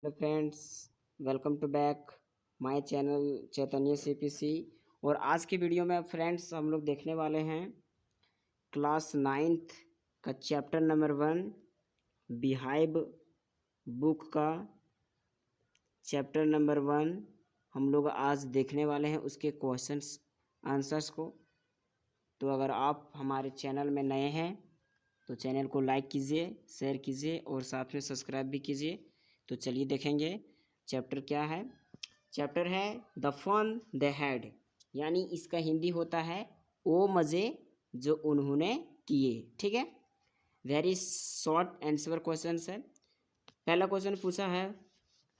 Hello friends, welcome to back my channel Chaitanya CPC. और आज की वीडियो में फ्रेंड्स हम लोग देखने वाले हैं क्लास नाइन्थ का चैप्टर नंबर 1 बिहाइव बुक का चैप्टर नंबर 1 हम लोग आज देखने वाले हैं उसके क्वेश्चंस आंसर्स को। तो अगर आप हमारे चैनल में नए हैं तो चैनल को लाइक कीजिए, शेयर कीजिए और साथ में सब्सक्राइब भी कीजिए। तो चलिए देखेंगे चैप्टर क्या है। चैप्टर है द फन द हैड, यानी इसका हिंदी होता है वो मज़े जो उन्होंने किए। ठीक है, वेरी शॉर्ट आंसर क्वेश्चन है। पहला क्वेश्चन पूछा है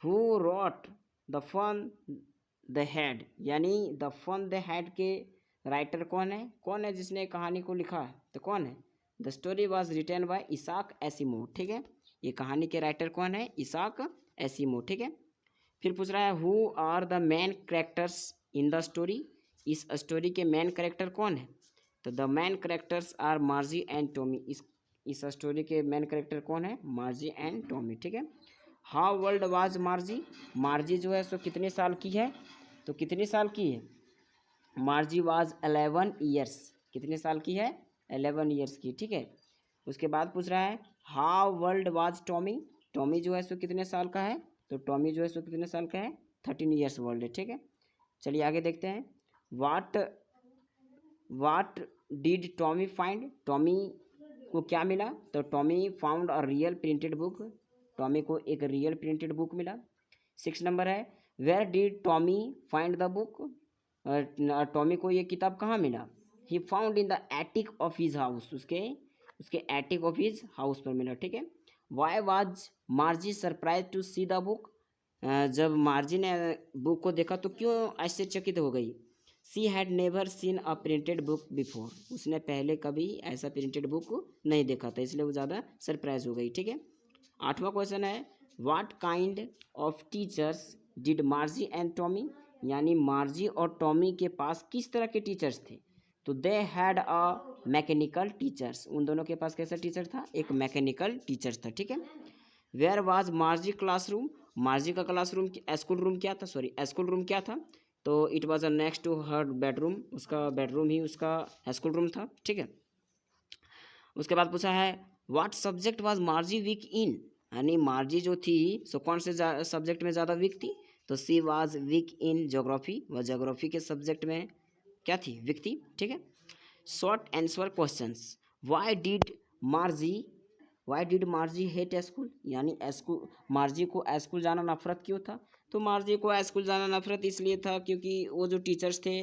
who wrote the fun they had, यानी द फन द हैड के राइटर कौन है जिसने कहानी को लिखा है, तो कौन है? The story was written by Isaac Asimov. ठीक है, ये कहानी के राइटर कौन है? Isaac Asimov. ठीक है, फिर पूछ रहा है who are the main characters in the story, इस स्टोरी के मेन कैरेक्टर कौन है? तो the main characters are Margie and Tommy. इस स्टोरी के मेन कैरेक्टर कौन है? Margie and Tommy. ठीक है, how old was Margie, Margie जो है सो कितने साल की है? तो कितने साल की है? मार्जी वाज 11 ईयर्स। कितने साल की है? 11 ईयर्स की। ठीक है, उसके बाद पूछ रहा है how old was Tommy, Tommy जो है सो कितने साल का है? तो टॉमी जो है सो कितने साल का है? 13 ईयर्स वर्ल्ड है। ठीक है, चलिए आगे देखते हैं। What what did Tommy find, Tommy को क्या मिला? तो Tommy found a real printed book, Tommy को एक रियल प्रिंटेड बुक मिला। 6 नंबर है where did Tommy find the book, Tommy को ये किताब कहाँ मिला? He found in the attic of his house, उसके उसके एटिक ऑफ हिज हाउस पर मिला। ठीक है, why was Margie surprise to see the book, जब मार्जी ने बुक को देखा तो क्यों आश्चर्यचकित हो गई? She had never seen a printed book before, उसने पहले कभी ऐसा प्रिंटेड बुक नहीं देखा था, इसलिए वो ज़्यादा सरप्राइज हो गई। ठीक है, 8वां क्वेश्चन है what kind of teachers did मार्जी and Tommy, यानी मार्जी और टॉमी के पास किस तरह के टीचर्स थे? तो they had a mechanical teachers, उन दोनों के पास कैसा टीचर था? एक मैकेनिकल टीचर था। ठीक है, where was Margie classroom, Margie का क्लासरूम स्कूल रूम क्या था? सॉरी, स्कूल रूम क्या था? तो it was a next to her bedroom, उसका बेडरूम ही उसका स्कूल रूम था। ठीक है, उसके बाद पूछा है what subject was Margie weak in, यानी मार्जी जो थी सो कौन से सब्जेक्ट में ज़्यादा वीक थी? तो she was weak in geography, वह ज्योग्राफी के सब्जेक्ट में क्या थी? वीक थी। ठीक है, short answer questions. Why did Margie why did Margie hate school, यानी स्कूल मार्जी को स्कूल जाना नफरत क्यों था? तो मार्जी को स्कूल जाना नफरत इसलिए था क्योंकि वो जो टीचर्स थे,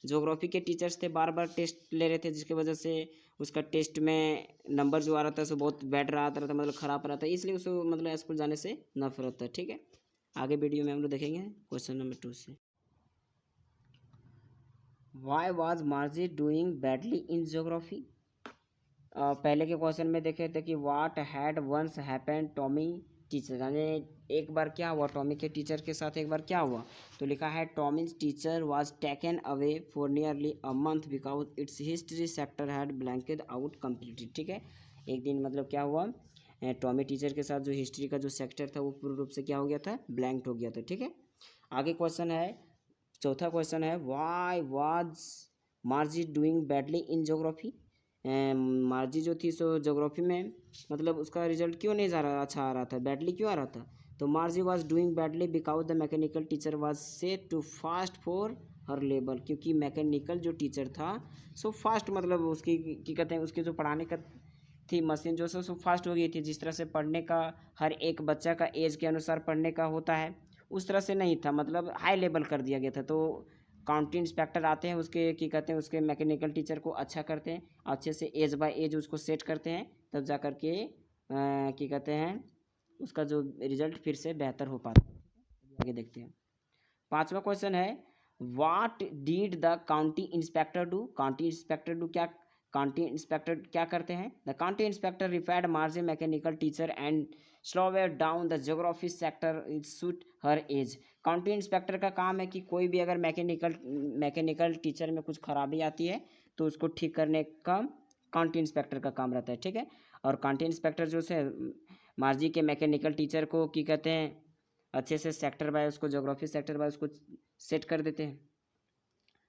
ज्योग्राफी के टीचर्स थे, बार बार टेस्ट ले रहे थे, जिसकी वजह से उसका टेस्ट में नंबर जो आ रहा था सो बहुत बैड रहा था, मतलब ख़राब रहा था, इसलिए उसको मतलब स्कूल जाने से नफरत था। ठीक है, आगे वीडियो में हम लोग देखेंगे क्वेश्चन नंबर 2 से। Why was Margie doing badly in geography, पहले के क्वेश्चन में देखे थे कि what had once happened Tommy teacher, यानी एक बार क्या हुआ टॉमी के टीचर के साथ, एक बार क्या हुआ? तो लिखा है Tommy's teacher was taken away for nearly a month because its history chapter had blanked out completely. ठीक है, एक दिन मतलब क्या हुआ, टॉमी टीचर के साथ जो हिस्ट्री का जो सेक्टर था वो पूर्ण रूप से क्या हो गया था? ब्लैंक्ड हो गया था। ठीक है, आगे क्वेश्चन है, चौथा क्वेश्चन है why was Margie doing badly in geography, मार्जी जो थी सो ज्योग्राफी में मतलब उसका रिजल्ट क्यों नहीं जा रहा अच्छा आ रहा था, बैडली क्यों आ रहा था? तो Margie was doing badly because the mechanical teacher was set too fast for her level, क्योंकि मैकेनिकल जो टीचर था सो फास्ट, मतलब उसकी क्या कहते हैं, उसके जो पढ़ाने का थी मशीन जो सो फास्ट हो गई थी, जिस तरह से पढ़ने का हर एक बच्चा का एज के अनुसार पढ़ने का होता है उस तरह से नहीं था, मतलब हाई लेवल कर दिया गया था। तो काउंटी इंस्पेक्टर आते हैं उसके क्या कहते हैं उसके मैकेनिकल टीचर को अच्छा करते हैं, अच्छे से एज बाय एज उसको सेट करते हैं, तब जा कर के क्या कहते हैं उसका जो रिजल्ट फिर से बेहतर हो पाता है। आगे देखते हैं, 5वां क्वेश्चन है what did the county inspector do, county inspector do क्या, काउंटी इंस्पेक्टर क्या करते हैं? The county inspector refined margin mechanical teacher and slower down the geography sector it suit her age. County inspector का काम है कि कोई भी अगर मैकेनिकल टीचर में कुछ खराबी आती है तो उसको ठीक करने का काउंटी इंस्पेक्टर का काम रहता है। ठीक है, और काउंटी इंस्पेक्टर जो है मार्जी के मैकेनिकल टीचर को क्या कहते हैं अच्छे से सेक्टर बाय उसको, ज्योग्राफी सेक्टर बाय उसको सेट कर देते हैं।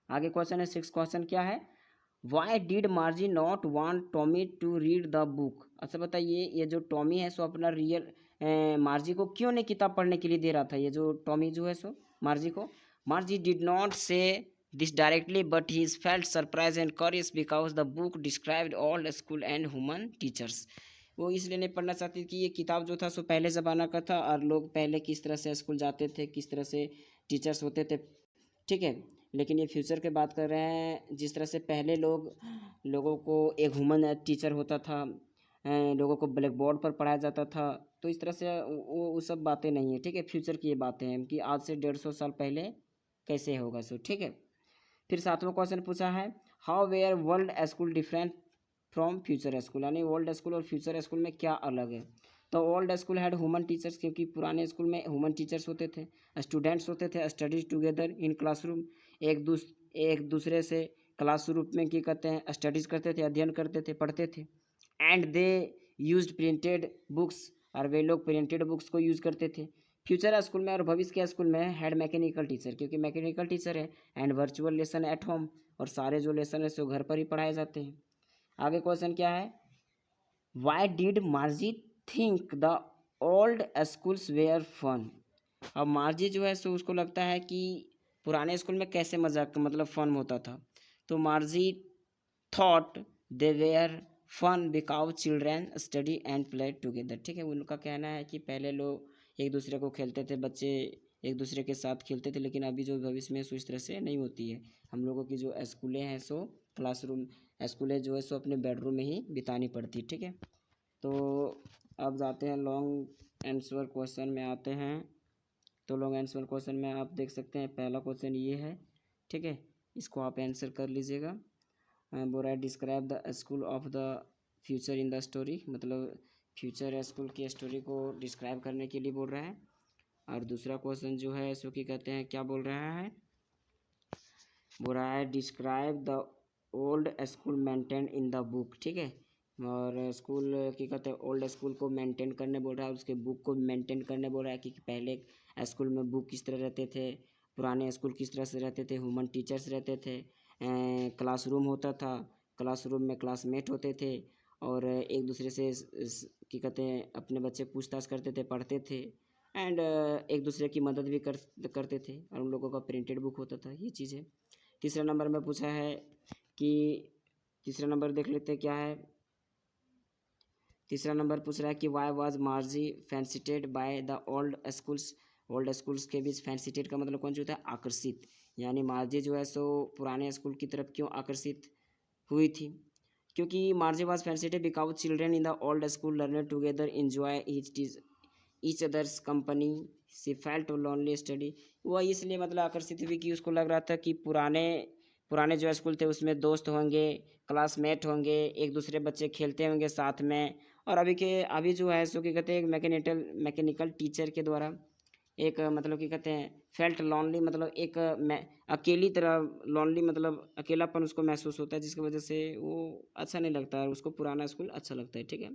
आगे क्वेश्चन है 6 क्वेश्चन क्या है, why did Margie not want Tommy to read the book. अच्छा बताइए, ये जो टॉमी है सो अपना रियल मार्जी को क्यों नहीं किताब पढ़ने के लिए दे रहा था, ये जो टॉमी जो है सो मार्जी को, Margie did not say this directly but he is felt surprise and curious because the book described old school and human teachers. वो इसलिए नहीं पढ़ना चाहती कि ये किताब जो था सो पहले ज़माना का था और लोग पहले किस तरह से स्कूल जाते थे, किस तरह से टीचर्स होते थे, ठीक है। लेकिन ये फ्यूचर की बात कर रहे हैं, जिस तरह से पहले लोगों को एक ह्यूमन टीचर होता था, लोगों को ब्लैक बोर्ड पर पढ़ाया जाता था, तो इस तरह से वो सब बातें नहीं है, ठीक है। फ्यूचर की ये बातें हैं कि आज से 150 साल पहले कैसे होगा सो, ठीक है। फिर 7वां क्वेश्चन पूछा है, how were world school different from future school, यानी ओल्ड स्कूल और फ्यूचर स्कूल में क्या अलग है। तो old school had human teachers, क्योंकि पुराने स्कूल में ह्यूमन टीचर्स होते थे, स्टूडेंट्स होते थे, स्टडीज टुगेदर इन क्लासरूम, एक दूसरे से क्लासरूम में क्या करते हैं, स्टडीज करते थे, अध्ययन करते थे, पढ़ते थे। And they used printed books, और वे लोग प्रिंटेड बुक्स को यूज़ करते थे। फ्यूचर स्कूल में और भविष्य के स्कूल में हैड मैकेनिकल टीचर, क्योंकि मैकेनिकल टीचर है, and virtual lesson at home, और सारे जो लेसन है सो घर पर ही पढ़ाए जाते हैं। आगे क्वेश्चन क्या है, why did Margie think the old schools were fun. अब मार्जी जो है सो उसको लगता है कि पुराने स्कूल में कैसे मजाक मतलब फन होता था, तो Margie thought they were fun because children study and play together, ठीक है। उनका कहना है कि पहले लोग एक दूसरे को खेलते थे, बच्चे एक दूसरे के साथ खेलते थे, लेकिन अभी जो भविष्य में सो इस तरह से नहीं होती है। हम लोगों की जो स्कूलें हैं सो क्लासरूम, स्कूलें जो है सो अपने बेडरूम में ही बितानी पड़ती है, ठीक है। तो अब जाते हैं लॉन्ग आंसर क्वेश्चन में आते हैं। तो लॉन्ग आंसर क्वेश्चन में आप देख सकते हैं पहला क्वेश्चन ये है, ठीक है, इसको आप आंसर कर लीजिएगा। बोल रहा है describe the school of the future in the story, मतलब फ्यूचर स्कूल की स्टोरी को डिस्क्राइब करने के लिए बोल रहा है। और दूसरा क्वेश्चन जो है सो कि कहते हैं क्या बोल रहा है, बोल रहा है describe the old school maintain in the book, ठीक है। और स्कूल क्या कहते हैं, ओल्ड स्कूल को मेंटेन करने बोल रहा है, उसके बुक को मेंटेन करने बोल रहा है कि पहले स्कूल में बुक किस तरह रहते थे, पुराने स्कूल किस तरह से रहते थे, ह्यूमन टीचर्स रहते थे, क्लासरूम होता था, क्लासरूम में क्लासमेट होते थे, और एक दूसरे से क्या कहते हैं अपने बच्चे पूछताछ करते थे, पढ़ते थे, एंड एक दूसरे की मदद भी करते थे, और उन लोगों का प्रिंटेड बुक होता था, ये चीज़ है। तीसरा नंबर में पूछा है कि, तीसरा नंबर देख लेते हैं क्या है। तीसरा नंबर पूछ रहा है कि why was Margie fascinated by the old schools. Old schools के बीच फैंसिटेड का मतलब कौन सा होता है, आकर्षित, यानी मार्जी जो है सो पुराने स्कूल की तरफ क्यों आकर्षित हुई थी, क्योंकि Margie was fascinated because children in the old school learn together enjoy each others company, she felt lonely study. वह इसलिए मतलब आकर्षित हुई कि उसको लग रहा था कि पुराने पुराने जो स्कूल थे उसमें दोस्त होंगे, क्लासमेट होंगे, एक दूसरे बच्चे खेलते होंगे साथ में। और अभी जो है सो क्या कहते हैं मैकेनिकल टीचर के द्वारा एक मतलब क्या कहते हैं फेल्ट लॉनली, मतलब एक अकेली तरह लॉनली, मतलब अकेलापन उसको महसूस होता है, जिसकी वजह से वो अच्छा नहीं लगता है, उसको पुराना स्कूल अच्छा लगता है, ठीक है।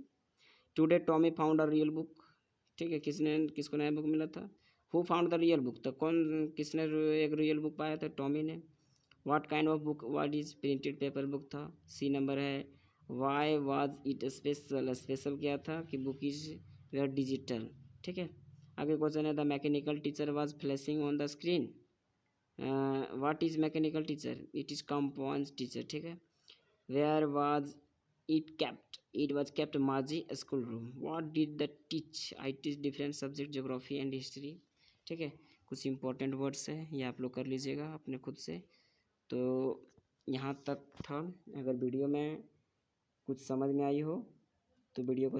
Today Tommy found a real book, ठीक है, किसको नया बुक मिला था, who found the real book, तो किसने एक रियल बुक पाया था, टॉमी ने। What kind of book, what is printed paper book था, सी नंबर है। Why was it special, special क्या था कि बुक इज वेयर डिजिटल, ठीक है। आगे क्वेश्चन है the mechanical teacher was flashing on the screen, what is mechanical teacher, it is compound teacher, ठीक है। Where was it kept, it was kept Margie school room, what did the teach, I teach different subject geography and history, ठीक है। कुछ important words है ये आप लोग कर लीजिएगा अपने खुद से। तो यहाँ तक था। अगर वीडियो में कुछ समझ में आई हो तो वीडियो को